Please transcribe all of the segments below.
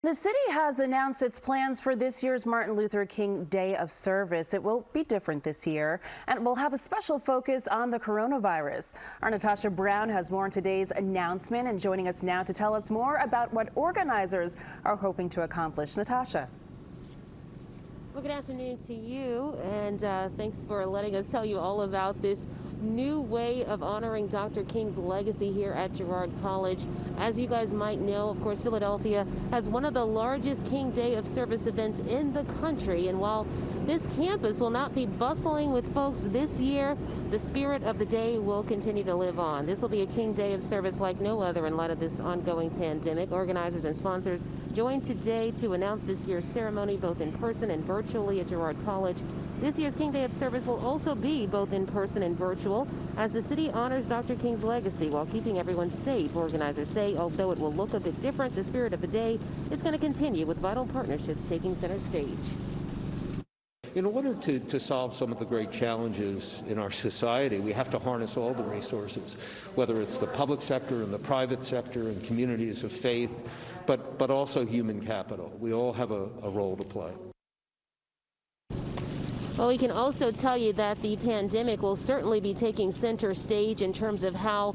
The city has announced its plans for this year's Martin Luther King Day of Service. It will be different this year, and it will have a special focus on the coronavirus. Our Natasha Brown has more on today's announcement, and joining us now to tell us more about what organizers are hoping to accomplish. Natasha. Well, good afternoon to you, and thanks for letting us tell you all about this new way of honoring Dr. King's legacy here at Girard College. As you guys might know, of course, Philadelphia has one of the largest King Day of Service events in the country, and while this campus will not be bustling with folks this year, the spirit of the day will continue to live on. This will be a King Day of Service like no other in light of this ongoing pandemic. Organizers and sponsors joined today to announce this year's ceremony both in person and virtually at Girard College. This year's King Day of Service will also be both in person and virtual as the city honors Dr. King's legacy while keeping everyone safe. Organizers say although it will look a bit different, the spirit of the day is going to continue with vital partnerships taking center stage. In order to solve some of the great challenges in our society, we have to harness all the resources, whether it's the public sector and the private sector and communities of faith, but also human capital. We all have a role to play. Well, we can also tell you that the pandemic will certainly be taking center stage in terms of how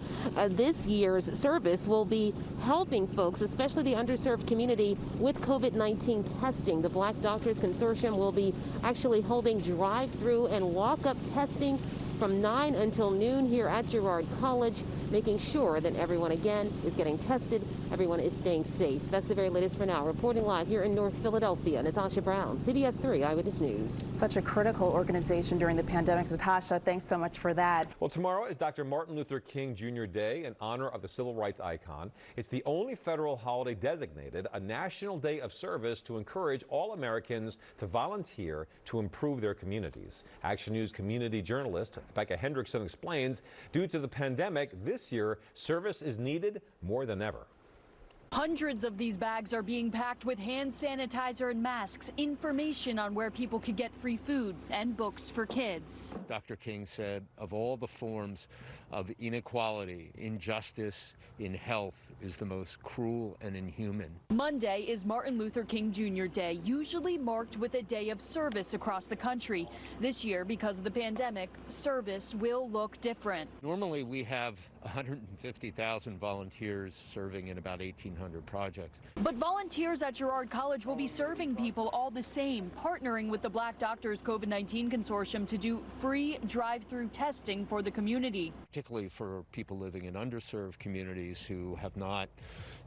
this year's service will be helping folks, especially the underserved community, with COVID-19 testing. The Black Doctors Consortium will be actually holding drive-through and walk-up testing from 9 until noon here at Girard College, making sure that everyone, again, is getting tested, everyone is staying safe. That's the very latest for now. Reporting live here in North Philadelphia, Natasha Brown, CBS 3 Eyewitness News. Such a critical organization during the pandemic. Natasha, thanks so much for that. Well, tomorrow is Dr. Martin Luther King Jr. Day in honor of the civil rights icon. It's the only federal holiday designated a national day of service to encourage all Americans to volunteer to improve their communities. Action News community journalist Becca Hendrickson explains, due to the pandemic, this year service is needed more than ever. Hundreds of these bags are being packed with hand sanitizer and masks, information on where people could get free food, and books for kids. Dr. King said, of all the forms of inequality, injustice in health is the most cruel and inhuman. Monday is Martin Luther King Jr. Day, usually marked with a day of service across the country. This year, because of the pandemic, service will look different. Normally we have 150,000 volunteers serving in about 1,800 projects. But volunteers at Girard College will be serving people all the same, partnering with the Black Doctors COVID-19 Consortium to do free drive-through testing for the community. Particularly for people living in underserved communities who have not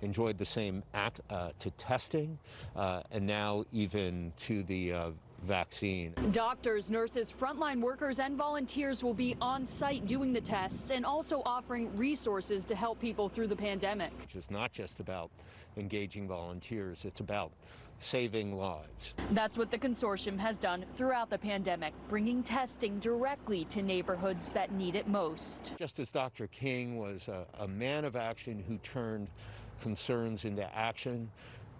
enjoyed the same access to testing and now even to the vaccine. Doctors, nurses, frontline workers, and volunteers will be on site doing the tests and also offering resources to help people through the pandemic. Which is not just about engaging volunteers, it's about saving lives. That's what the consortium has done throughout the pandemic, bringing testing directly to neighborhoods that need it most. Just as Dr. King was a man of action who turned concerns into action,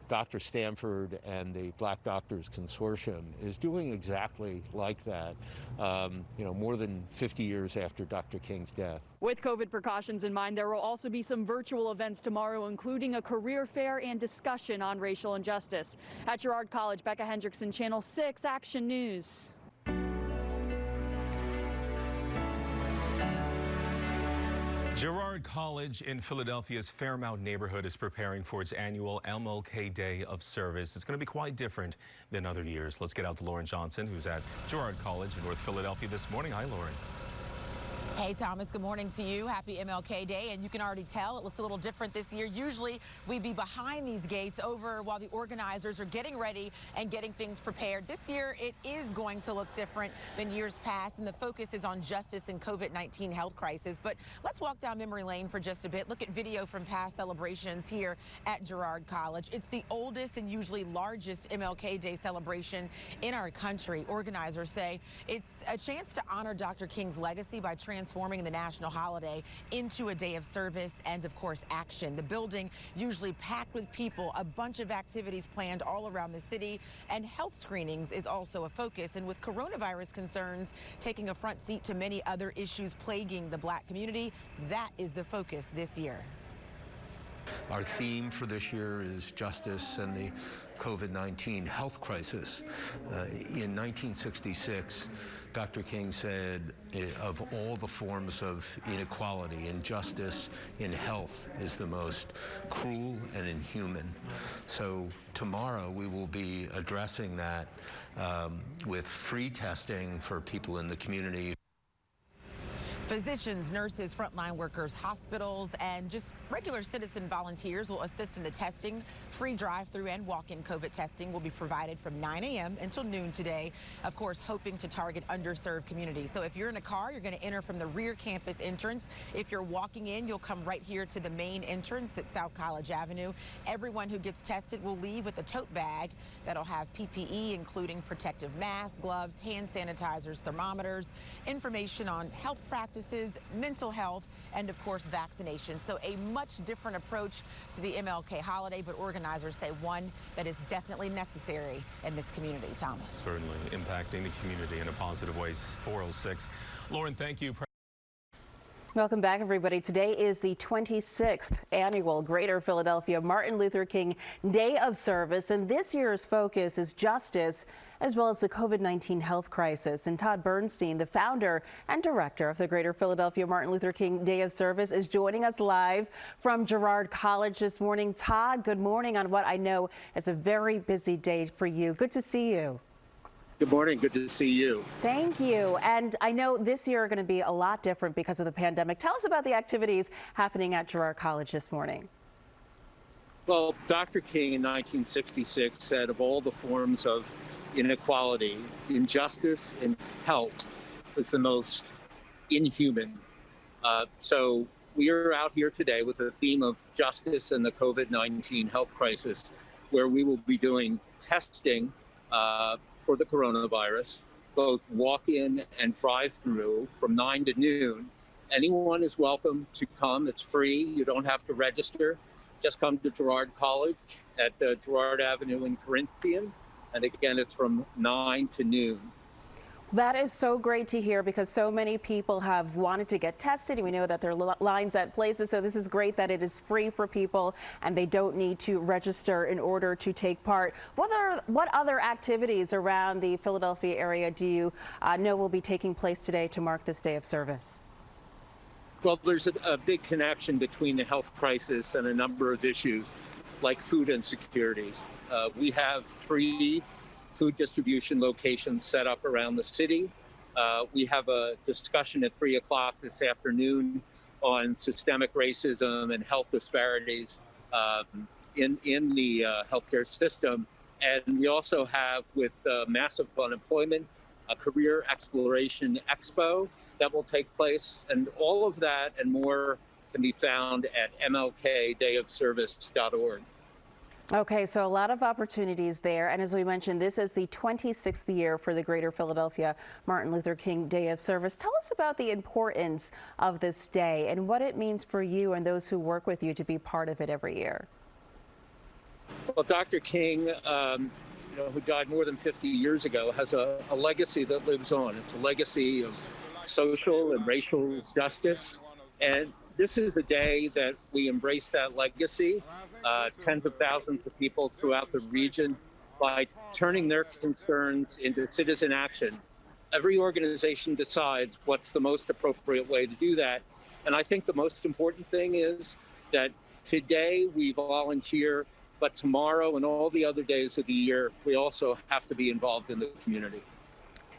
Dr. Stanford and the Black Doctors Consortium is doing exactly like that, more than 50 years after Dr. King's death. With COVID precautions in mind, there will also be some virtual events tomorrow, including a career fair and discussion on racial injustice. At Girard College, Becca Hendrickson, Channel 6 Action News. Girard College in Philadelphia's Fairmount neighborhood is preparing for its annual MLK Day of Service. It's going to be quite different than other years. Let's get out to Lauren Johnson, who's at Girard College in North Philadelphia this morning. Hi, Lauren. Hey, Thomas, good morning to you. Happy MLK Day. And you can already tell it looks a little different this year. Usually we'd be behind these gates over while the organizers are getting ready and getting things prepared. This year it is going to look different than years past, and the focus is on justice and COVID-19 health crisis. But let's walk down memory lane for just a bit. Look at video from past celebrations here at Girard College. It's the oldest and usually largest MLK Day celebration in our country. Organizers say it's a chance to honor Dr. King's legacy by transforming the national holiday into a day of service and, of course, action. The building usually packed with people, a bunch of activities planned all around the city, and health screenings is also a focus. And with coronavirus concerns taking a front seat to many other issues plaguing the Black community, that is the focus this year. Our theme for this year is justice and the COVID-19 health crisis. In 1966, Dr. King said, of all the forms of inequality, injustice in health is the most cruel and inhuman. So tomorrow we will be addressing that with free testing for people in the community. Physicians, nurses, frontline workers, hospitals, and just regular citizen volunteers will assist in the testing. Free drive-through and walk-in COVID testing will be provided from 9 a.m. until noon today, of course, hoping to target underserved communities. So if you're in a car, you're going to enter from the rear campus entrance. If you're walking in, you'll come right here to the main entrance at South College Avenue. Everyone who gets tested will leave with a tote bag that'll have PPE, including protective masks, gloves, hand sanitizers, thermometers, information on health practices, mental health, and of course vaccination. So a much different approach to the MLK holiday, but organizers say one that is definitely necessary in this community. Thomas. Certainly impacting the community in a positive way. 406. Lauren, thank you. Welcome back, everybody. Today is the 26th annual Greater Philadelphia Martin Luther King Day of Service, and this year's focus is justice as well as the COVID-19 health crisis. And Todd Bernstein, the founder and director of the Greater Philadelphia Martin Luther King Day of Service, is joining us live from Girard College this morning. Todd, good morning on what I know is a very busy day for you. Good to see you. Good morning. Good to see you. Thank you. And I know this year are going to be a lot different because of the pandemic. Tell us about the activities happening at Girard College this morning. Well, Dr. King in 1966 said of all the forms of inequality, injustice in health was the most inhuman. So we are out here today with the theme of justice and the COVID-19 health crisis, where we will be doing testing for the coronavirus, both walk-in and drive-through from 9 to noon. Anyone is welcome to come. It's free. You don't have to register. Just come to Girard College at Girard Avenue in Corinthian. And again, it's from 9 to noon. That is so great to hear because so many people have wanted to get tested, and we know that there are lines at places. So this is great that it is free for people and they don't need to register in order to take part. What other activities around the Philadelphia area do you know will be taking place today to mark this day of service? Well, there's a big connection between the health crisis and a number of issues like food insecurity. We have 3 food distribution locations set up around the city. We have a discussion at 3 o'clock this afternoon on systemic racism and health disparities in the healthcare system. And we also have, with massive unemployment, a career exploration expo that will take place. And all of that and more can be found at mlkdayofservice.org. Okay, so a lot of opportunities there. And as we mentioned, this is the 26th year for the Greater Philadelphia Martin Luther King Day of Service. Tell us about the importance of this day and what it means for you and those who work with you to be part of it every year. Well, Dr. King, who died more than 50 years ago, has a legacy that lives on. It's a legacy of social and racial justice. And this is the day that we embrace that legacy. Tens of thousands of people throughout the region by turning their concerns into citizen action. Every organization decides what's the most appropriate way to do that. And I think the most important thing is that today we volunteer, but tomorrow and all the other days of the year, we also have to be involved in the community.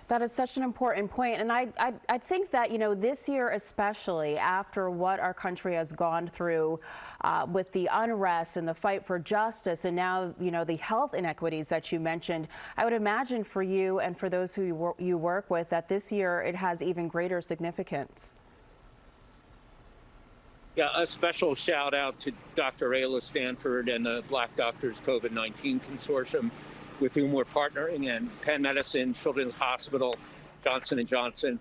That is such an important point. And I think that, this year, especially after what our country has gone through with the unrest and the fight for justice and now, the health inequities that you mentioned, I would imagine for you and for those who you work with that this year it has even greater significance. Yeah, a special shout out to Dr. Ayla Stanford and the Black Doctors COVID-19 Consortium, with whom we're partnering, and Penn Medicine, Children's Hospital, Johnson & Johnson.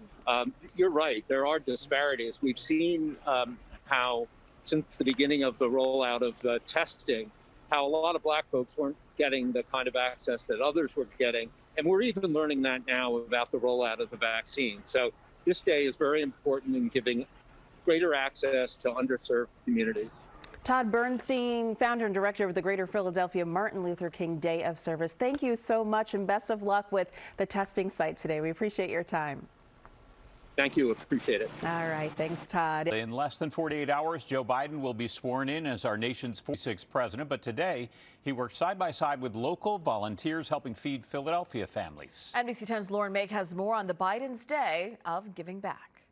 You're right, there are disparities. We've seen how, since the beginning of the rollout of the testing, how a lot of Black folks weren't getting the kind of access that others were getting. And we're even learning that now about the rollout of the vaccine. So this day is very important in giving greater access to underserved communities. Todd Bernstein, founder and director of the Greater Philadelphia Martin Luther King Day of Service. Thank you so much and best of luck with the testing site today. We appreciate your time. Thank you. Appreciate it. All right. Thanks, Todd. In less than 48 hours, Joe Biden will be sworn in as our nation's 46th president. But today, he worked side by side with local volunteers helping feed Philadelphia families. NBC 10's Lauren Make has more on the Biden's Day of Giving Back.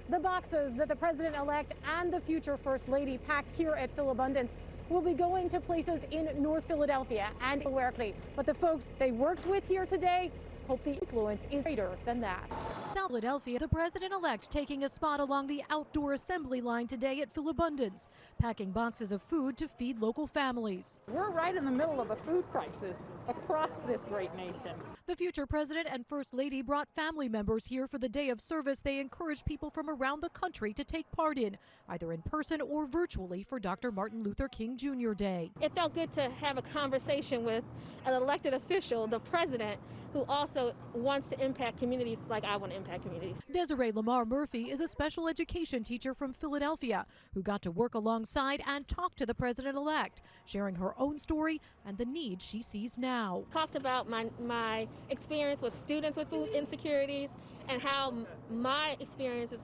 The boxes that the president-elect and the future First Lady packed here at Philabundance will be going to places in North Philadelphia and Delaware. But the folks they worked with here today hope the influence is greater than that. Philadelphia, the president-elect taking a spot along the outdoor assembly line today at Philabundance, packing boxes of food to feed local families. We're right in the middle of a food crisis across this great nation. The future president and first lady brought family members here for the day of service they encouraged people from around the country to take part in, either in person or virtually for Dr. Martin Luther King Jr. Day. It felt good to have a conversation with an elected official, the president, who also wants to impact communities like I want to impact communities. Desiree Lamar Murphy is a special education teacher from Philadelphia who got to work alongside and talk to the president-elect, sharing her own story and the need she sees now. Talked about my experience with students with food insecurities and how my experiences,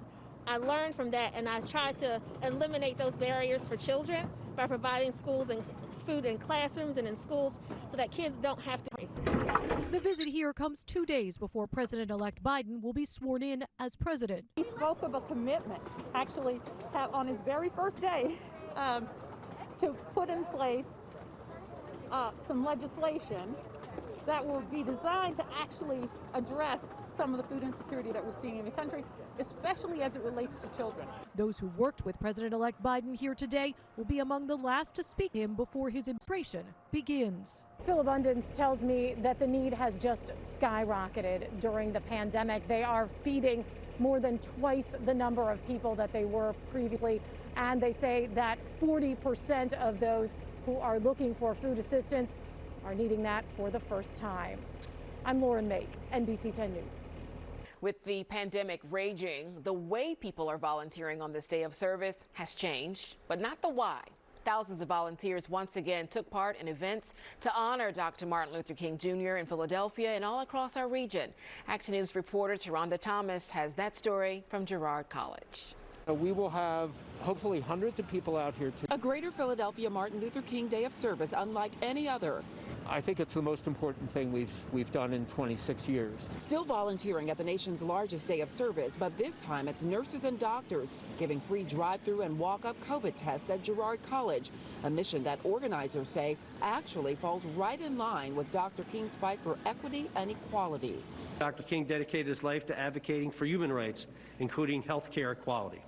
I learned from that, and I tried to eliminate those barriers for children by providing schools and food in classrooms and in schools so that kids don't have to. The visit here comes 2 days before President-elect Biden will be sworn in as president. He spoke of a commitment, actually, on his very first day, to put in place some legislation that will be designed to actually address some of the food insecurity that we're seeing in the country, especially as it relates to children. Those who worked with President-elect Biden here today will be among the last to speak to him before his administration begins. Philabundance tells me that the need has just skyrocketed during the pandemic. They are feeding more than twice the number of people that they were previously, and they say that 40% of those who are looking for food assistance are needing that for the first time. I'm Lauren Make, NBC 10 News. With the pandemic raging, the way people are volunteering on this day of service has changed, but not the why. Thousands of volunteers once again took part in events to honor Dr. Martin Luther King Jr. in Philadelphia and all across our region. Action News reporter Taronda Thomas has that story from Girard College. We will have hopefully hundreds of people out here too. A Greater Philadelphia Martin Luther King Day of Service unlike any other. I think it's the most important thing we've done in 26 years. Still volunteering at the nation's largest day of service, but this time it's nurses and doctors giving free drive-through and walk-up COVID tests at Girard College, a mission that organizers say actually falls right in line with Dr. King's fight for equity and equality. Dr. King dedicated his life to advocating for human rights, including health care equality.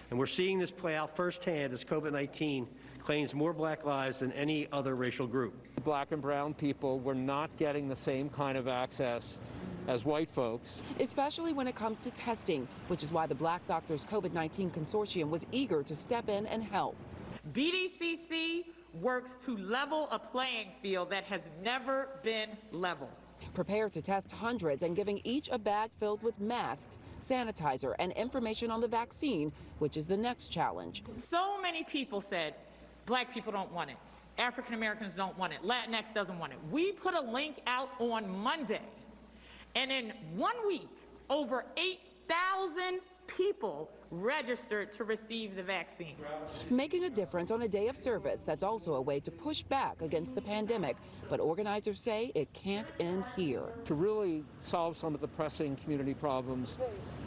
And we're seeing this play out firsthand as COVID-19 claims more black lives than any other racial group. Black and brown people were not getting the same kind of access as white folks. Especially when it comes to testing, which is why the Black Doctors COVID-19 Consortium was eager to step in and help. BDCC works to level a playing field that has never been level. Prepared to test hundreds and giving each a bag filled with masks, sanitizer, and information on the vaccine, which is the next challenge. So many people said, Black people don't want it. African Americans don't want it. Latinx doesn't want it. We put a link out on Monday, and in 1 week, over 8,000 people registered to receive the vaccine. Making a difference on a day of service that's also a way to push back against the pandemic, but organizers say it can't end here. To really solve some of the pressing community problems,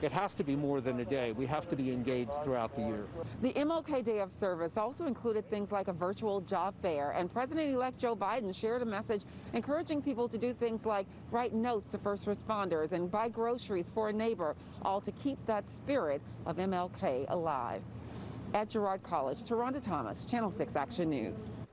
it has to be more than a day. We have to be engaged throughout the year. The MLK Day of Service also included things like a virtual job fair, and President-elect Joe Biden shared a message encouraging people to do things like write notes to first responders and buy groceries for a neighbor, all to keep that spirit of MLK alive. At Girard College, Taronda Thomas, Channel 6 Action News.